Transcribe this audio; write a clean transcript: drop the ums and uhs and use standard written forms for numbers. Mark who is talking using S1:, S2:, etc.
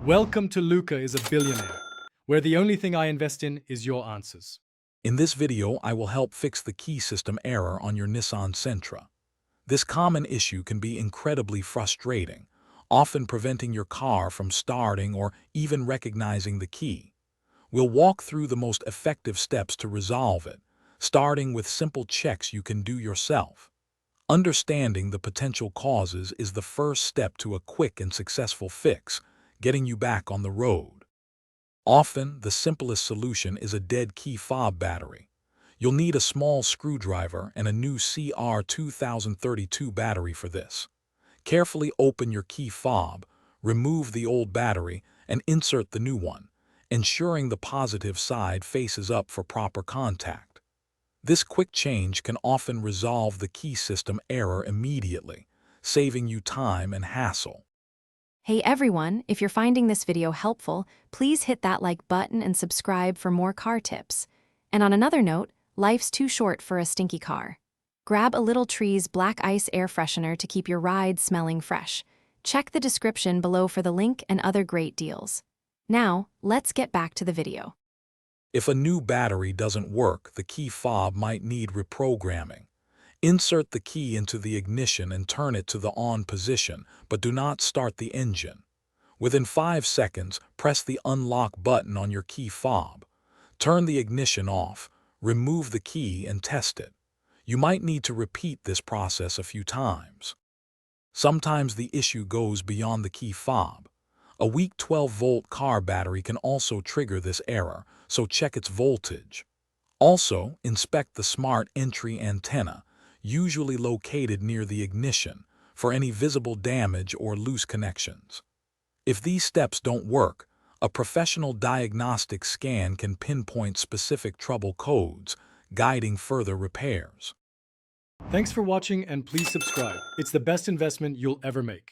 S1: Welcome to Luca is a Billionaire, where the only thing I invest in is your answers.
S2: In this video, I will help fix the key system error on your Nissan Sentra. This common issue can be incredibly frustrating, often preventing your car from starting or even recognizing the key. We'll walk through the most effective steps to resolve it, starting with simple checks you can do yourself. Understanding the potential causes is the first step to a quick and successful fix, getting you back on the road. Often, the simplest solution is a dead key fob battery. You'll need a small screwdriver and a new CR2032 battery for this. Carefully open your key fob, remove the old battery, and insert the new one, ensuring the positive side faces up for proper contact. This quick change can often resolve the key system error immediately, saving you time and hassle.
S3: Hey everyone, if you're finding this video helpful, please hit that like button and subscribe for more car tips. And on another note, life's too short for a stinky car. Grab a Little Trees Black Ice air freshener to keep your ride smelling fresh. Check the description below for the link and other great deals. Now, let's get back to the video.
S2: If a new battery doesn't work, the key fob might need reprogramming. Insert the key into the ignition and turn it to the on position, but do not start the engine. Within 5 seconds, press the unlock button on your key fob. Turn the ignition off, remove the key, and test it. You might need to repeat this process a few times. Sometimes the issue goes beyond the key fob. A weak 12-volt car battery can also trigger this error, so check its voltage. Also, inspect the smart entry antenna, usually located near the ignition, for any visible damage or loose connections. If these steps don't work, a professional diagnostic scan can pinpoint specific trouble codes, guiding further repairs.
S1: Thanks for watching and please subscribe. It's the best investment you'll ever make.